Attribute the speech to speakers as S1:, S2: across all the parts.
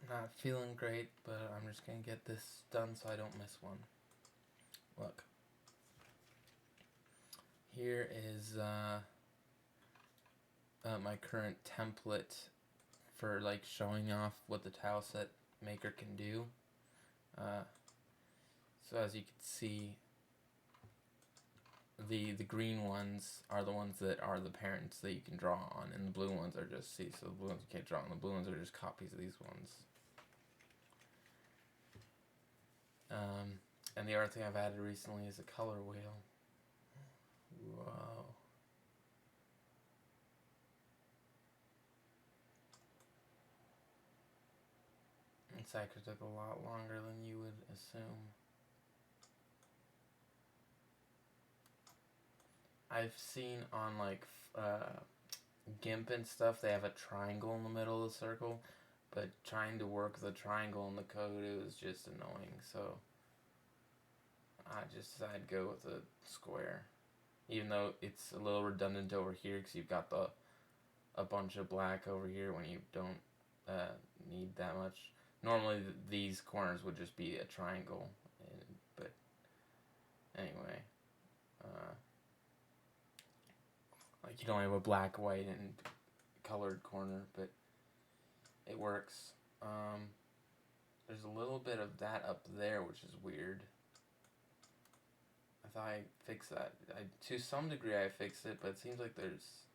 S1: Not feeling great, but I'm just gonna get this done so I don't miss one. Look. Here is my current template for like showing off what the Tileset Maker can do. So as you can see, the green ones are the ones that are the parents that you can draw on, and the blue ones are just, so the blue ones you can't draw on, the blue ones are just copies of these ones. And the other thing I've added recently is a color wheel. Wow. This actually took a lot longer than you would assume. I've seen on like GIMP and stuff, they have a triangle in the middle of the circle, but trying to work the triangle in the code, it was just annoying, so I just decided to go with a square. Even though it's a little redundant over here because you've got a bunch of black over here when you don't need that much. Normally these corners would just be a triangle, but anyway, like you don't have a black, white, and colored corner, but it works. There's a little bit of that up there, which is weird. I thought I fixed that. To some degree I fixed it, but it seems like there's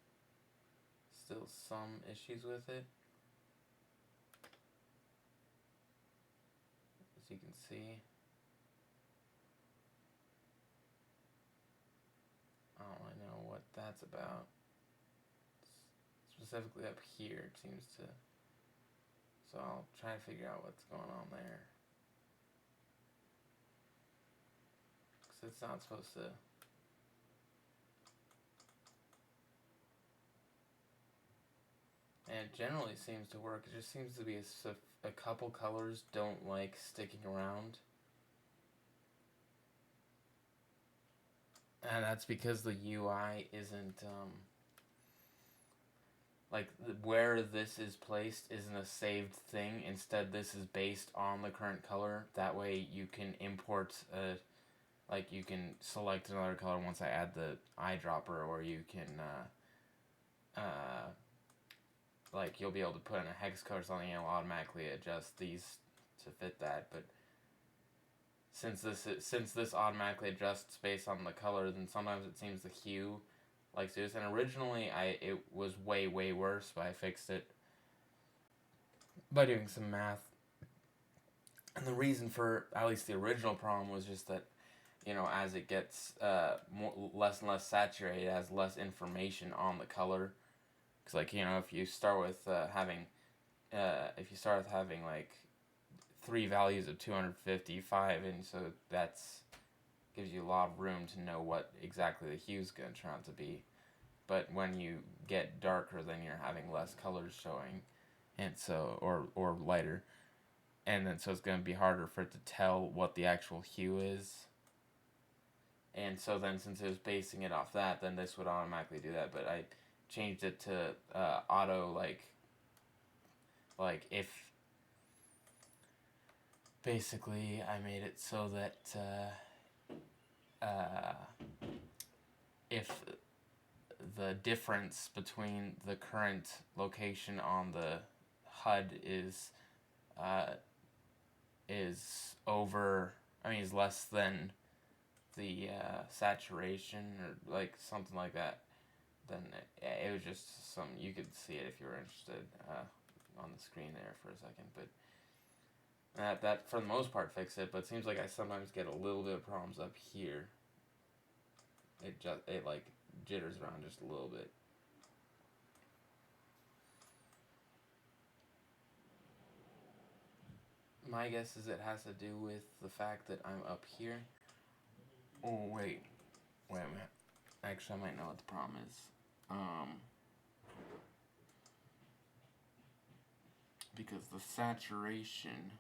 S1: still some issues with it. As you can see. I don't really know what that's about. Specifically up here, it seems to. So I'll try to figure out what's going on there. Because it's not supposed to. And it generally seems to work. It just seems to be a couple colors don't like sticking around. And that's because the UI isn't, like, where this is placed isn't a saved thing. Instead, this is based on the current color. That way you can import, like, you can select another color once I add the eyedropper, or you can, like, you'll be able to put in a hex code or something, and it'll automatically adjust these to fit that. But since this automatically adjusts based on the color, then sometimes it seems the hue likes to do this. And originally it was way worse, but I fixed it by doing some math. And the reason for at least the original problem was just that, you know, as it gets less and less saturated, it has less information on the color. Because, like, you know, if you start with having like 3 values of 255, and so that's gives you a lot of room to know what exactly the hue's going to turn out to be. But when you get darker, then you're having less colors showing, and so or lighter, and then so it's going to be harder for it to tell what the actual hue is. And so then, since it was basing it off that, then this would automatically do that. But I changed it to auto, like if basically I made it so that if the difference between the current location on the HUD is less than the saturation, or like something like that, then it was just some, you could see it if you were interested on the screen there for a second. But that for the most part fixed it. But it seems like I sometimes get a little bit of problems up here. It like jitters around just a little bit. My guess is it has to do with the fact that I'm up here. Oh wait a minute. Actually, I might know what the problem is. Because the saturation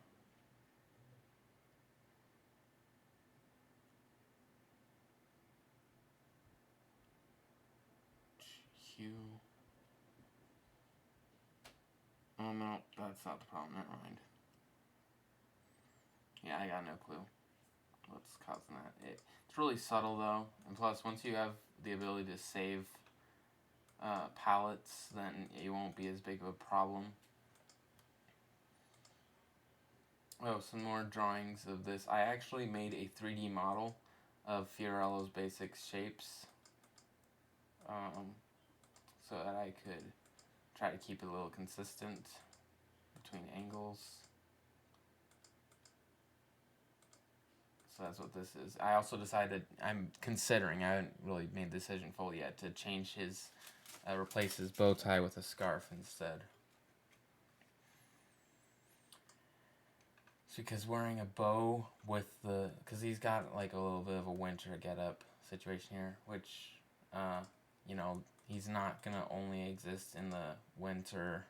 S1: hue. Oh no, that's not the problem. Never mind. Yeah, I got no clue what's causing that. It's really subtle though, and plus once you have the ability to save palettes, then it won't be as big of a problem. Oh, some more drawings of this. I actually made a 3D model of Fiorello's basic shapes, so that I could try to keep it a little consistent between angles. So that's what this is. I also decided, I'm considering, I haven't really made the decision fully yet, to change his, replace his bow tie with a scarf instead. It's because wearing a bow with the, because he's got like a little bit of a winter get-up situation here, which, you know, he's not going to only exist in the winter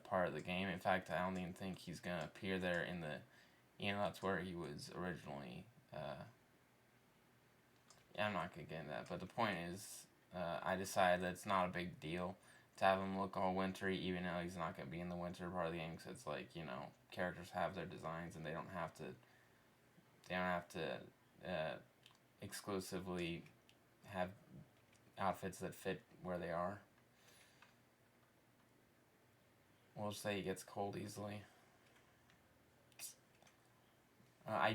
S1: part of the game. In fact, I don't even think he's going to appear there in the, you know, that's where he was originally, yeah, I'm not going to get into that, but the point is, I decided that it's not a big deal to have him look all wintry, even though he's not going to be in the winter part of the game, because it's like, you know, characters have their designs, and they don't have to exclusively have outfits that fit where they are. We'll just say he gets cold easily. I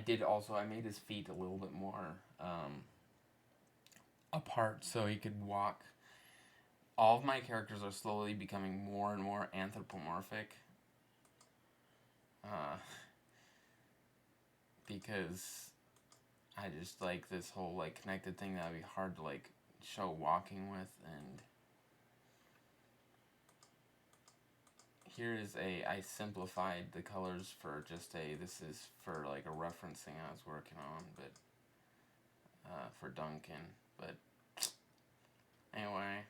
S1: made his feet a little bit more apart so he could walk. All of my characters are slowly becoming more and more anthropomorphic. Because I just like this whole like connected thing that would be hard to like show walking with. And here is I simplified the colors for just this is for like a reference thing I was working on, but for Duncan. But anyway,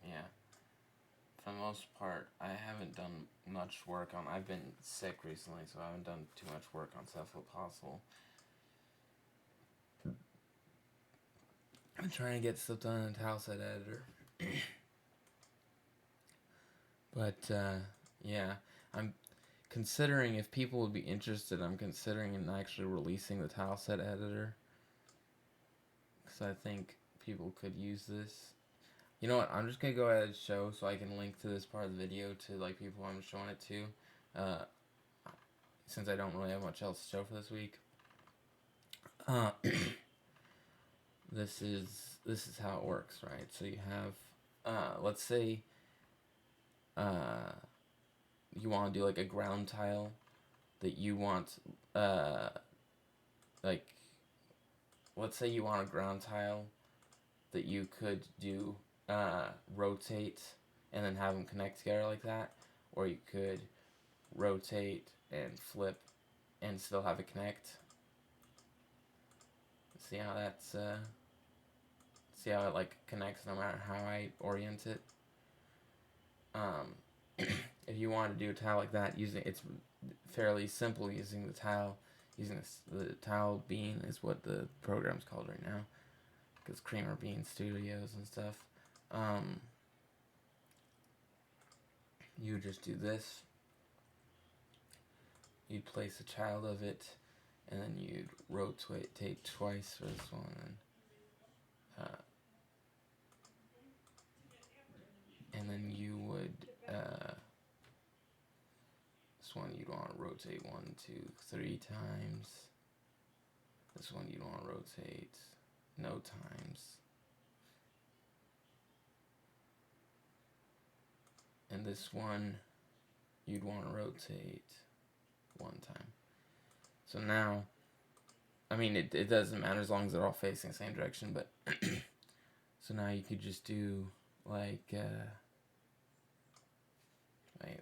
S1: yeah. For the most part, I haven't done much work on. I've been sick recently, so I haven't done too much work on Cephalopostle. I'm trying to get stuff done in Tileset Editor. But, yeah, I'm considering, if people would be interested, I'm considering in actually releasing the Tileset Editor. Because I think people could use this. You know what, I'm just going to go ahead and show so I can link to this part of the video to like people I'm showing it to. Since I don't really have much else to show for this week. This is how it works, right? So you have, let's say, you want to do like a ground tile that you want, like, let's say you want a ground tile that you could do rotate and then have them connect together like that, or you could rotate and flip and still have it connect. See how that's see how it like connects no matter how I orient it. If you want to do a tile like that, it's fairly simple using the tile. Using the tile bean is what the program's called right now, because Creamer Bean Studios and stuff. You just do this. You'd place a child of it, and then you'd rotate twice for this one. And then you would, this one you'd want to rotate 1, 2, 3 times. This one you'd want to rotate no times. And this one you'd want to rotate 1 time. So now, I mean, it doesn't matter as long as they're all facing the same direction, but so now you could just do like, wait,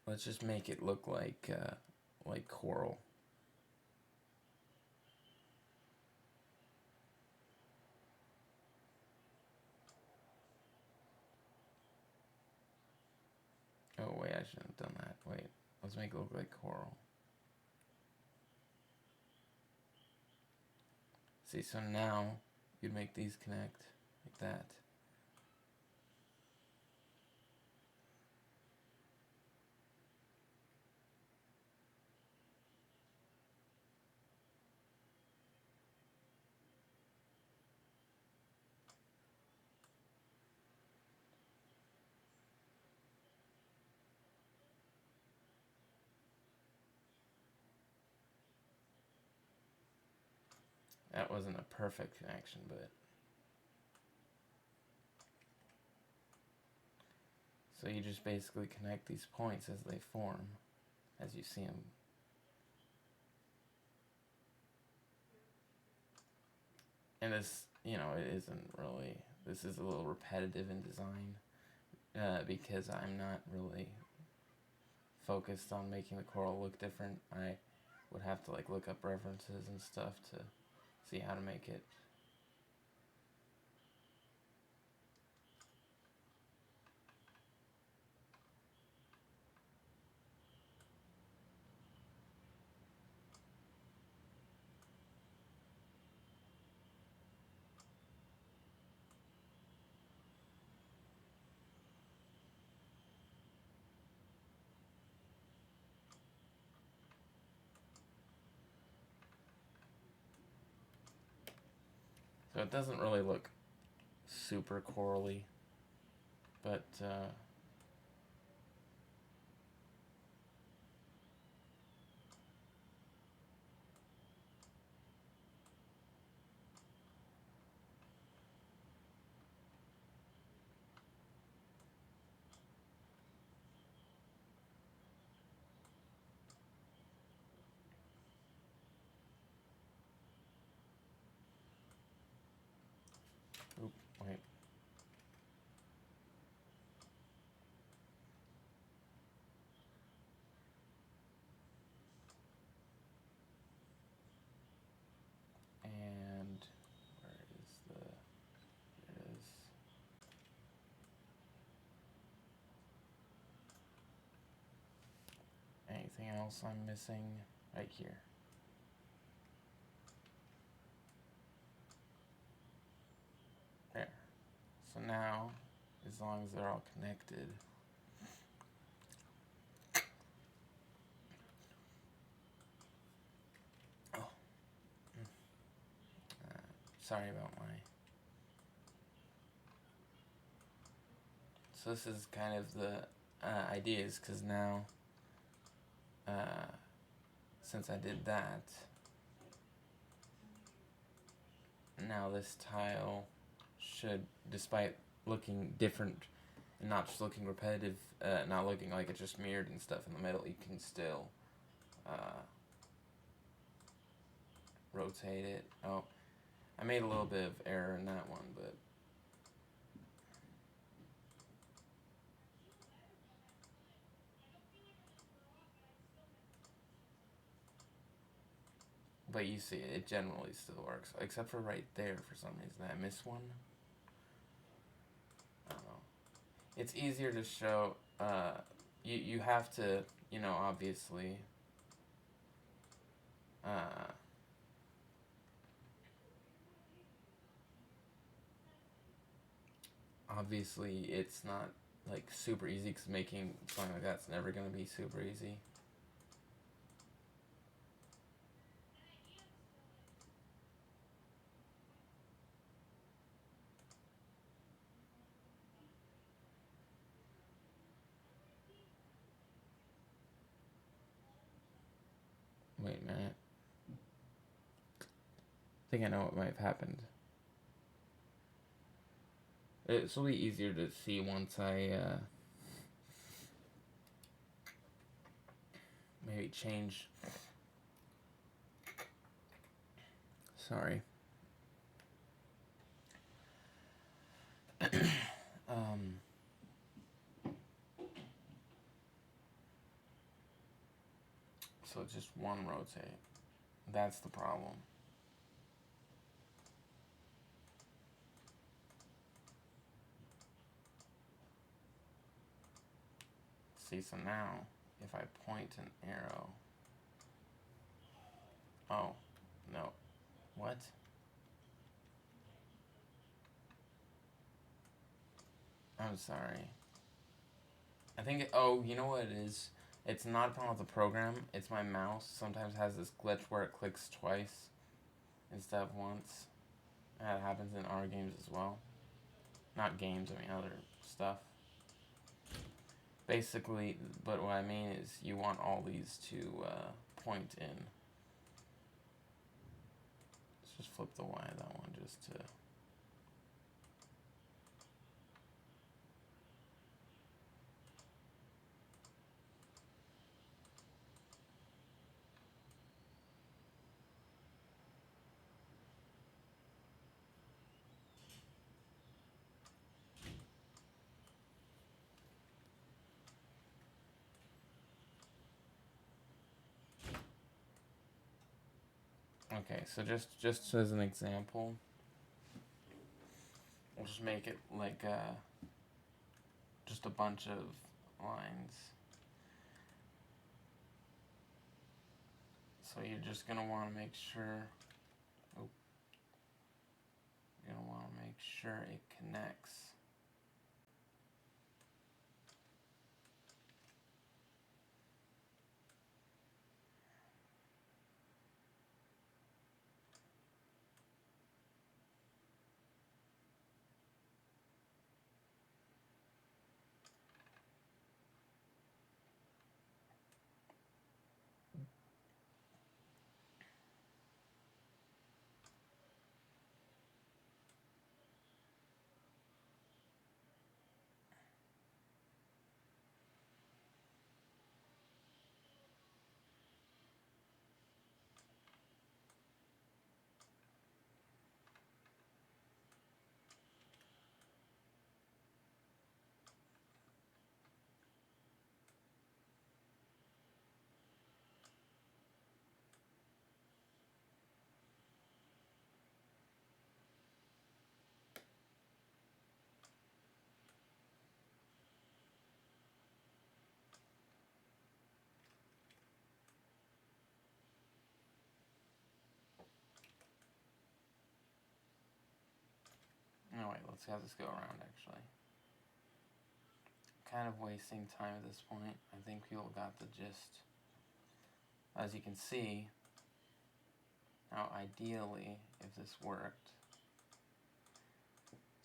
S1: let's just make it look like coral. Oh wait, I shouldn't have done that. Wait, let's make it look like coral. See, so now you'd make these connect like that. That wasn't a perfect connection, but... So you just basically connect these points as they form, as you see them. And this, you know, it isn't really... This is a little repetitive in design, because I'm not really focused on making the coral look different. I would have to like look up references and stuff to see how to make it. So it doesn't really look super corally, but oop, wait. And where is the, here it is. Anything else I'm missing? Right here. There. So now, as long as they're all connected, sorry about my... So this is kind of the ideas, because now, since I did that, now this tile should, despite looking different and not just looking repetitive, not looking like it just mirrored and stuff in the middle, you can still rotate it. Oh, I made a little bit of error in that one, but you see it generally still works, except for right there for some reason. I missed one. I don't know. It's easier to show, you have to, you know, obviously, obviously it's not like super easy, because making something like that's never going to be super easy. Wait a minute. I think I know what might have happened. This will be easier to see once I maybe change. Sorry. So it's just one rotate. That's the problem. See, so now, if I point an arrow... Oh, no. What? I'm sorry. I think, oh, you know what it is? It's not a problem with the program, it's my mouse sometimes has this glitch where it clicks twice instead of once. That happens in our games as well. Not games, I mean other stuff. Basically, but what I mean is you want all these to point in just flip the Y of that one just to... Okay, so just as an example, we'll just make it like just a bunch of lines. So you're just gonna want to make sure, you're gonna want to make sure it connects. No, wait, let's have this go around, actually. Kind of wasting time at this point. I think people got the gist. As you can see, now ideally, if this worked,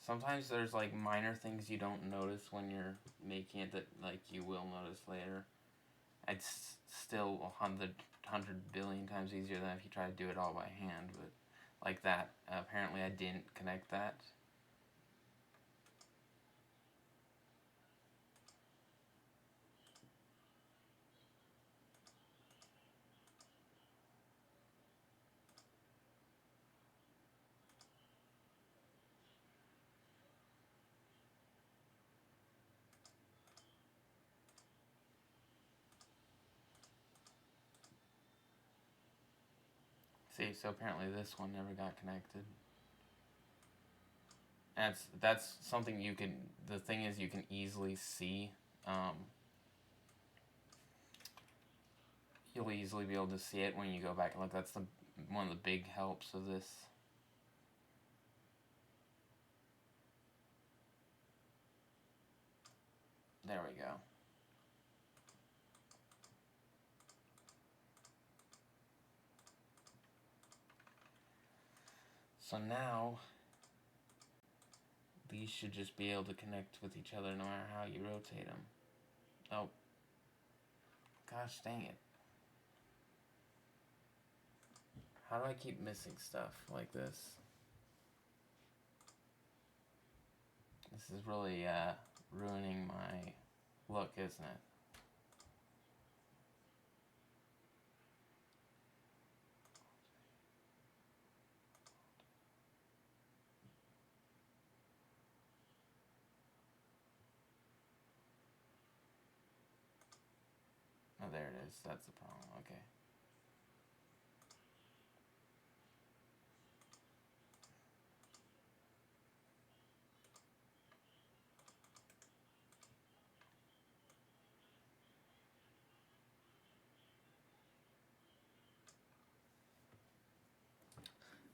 S1: sometimes there's like minor things you don't notice when you're making it that like you will notice later. It's still 100 billion times easier than if you try to do it all by hand, but like that, apparently I didn't connect that. See, so apparently this one never got connected. That's something you can, the thing is you can easily see, you'll easily be able to see it when you go back and look. That's one of the big helps of this. There we go. So now, these should just be able to connect with each other no matter how you rotate them. Oh. Gosh dang it. How do I keep missing stuff like this? This is really ruining my look, isn't it? Oh, there it is. That's the problem. Okay.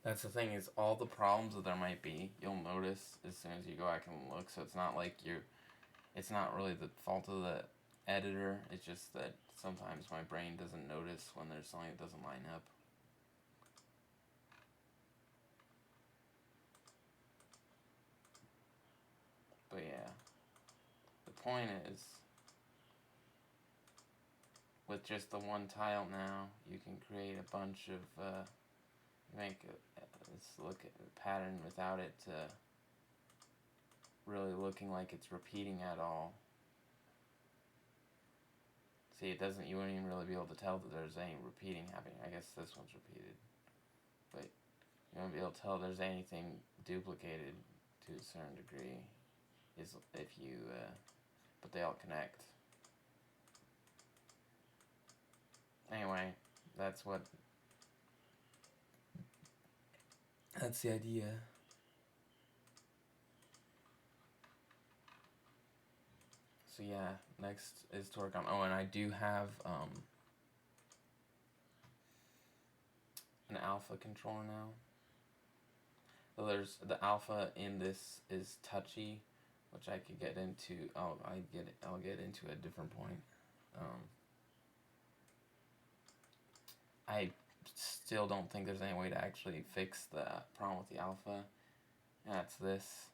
S1: That's the thing, is all the problems that there might be, you'll notice as soon as you go back and look. So it's not like it's not really the fault of the editor. It's just that sometimes my brain doesn't notice when there's something that doesn't line up. But yeah, the point is, with just the one tile now, you can create a bunch of make this look at the pattern without it really looking like it's repeating at all. See, it doesn't, you wouldn't even really be able to tell that there's any repeating happening. I guess this one's repeated. But you won't be able to tell there's anything duplicated to a certain degree. Is if you, but they all connect. Anyway, that's the idea. So yeah, next is to work on, oh, and I do have an alpha controller now. So there's the alpha in this is touchy, which I could get into. I'll get into at a different point. I still don't think there's any way to actually fix the problem with the alpha. That's this.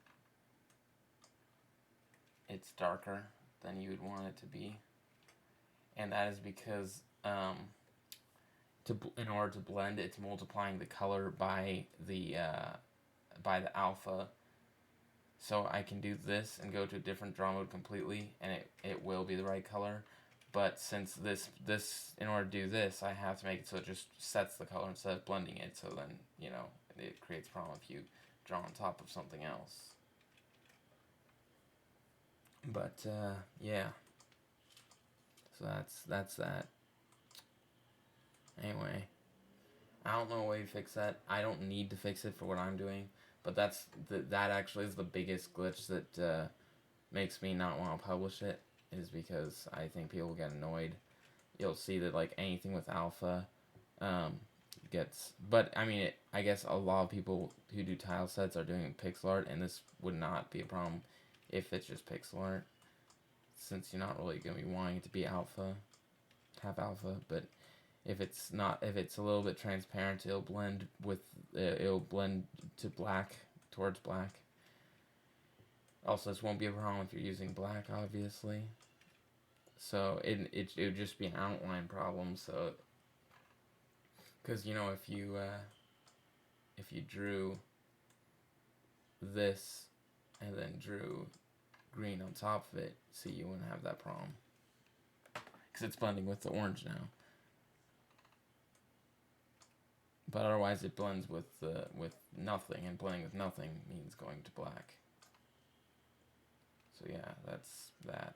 S1: It's darker than you would want it to be, and that is because in order to blend, it's multiplying the color by the alpha. So I can do this and go to a different draw mode completely, and it will be the right color. But since this in order to do this, I have to make it so it just sets the color instead of blending it. So then, you know, it creates a problem if you draw on top of something else. But yeah. So that's that. Anyway, I don't know a way to fix that. I don't need to fix it for what I'm doing. But that actually is the biggest glitch that makes me not want to publish it. Is because I think people get annoyed. You'll see that like anything with alpha gets, but I mean, I guess a lot of people who do tile sets are doing pixel art, and this would not be a problem if it's just pixel art, since you're not really going to be wanting it to be alpha, have alpha. But if it's not, if it's a little bit transparent, it'll blend to black, towards black. Also, this won't be a problem if you're using black, obviously. So it would just be an outline problem. So, because you know, if you drew this and then drew green on top of it, see, you wouldn't have that problem because it's blending with the orange now. But otherwise, it blends with nothing, and blending with nothing means going to black. So yeah, that's that.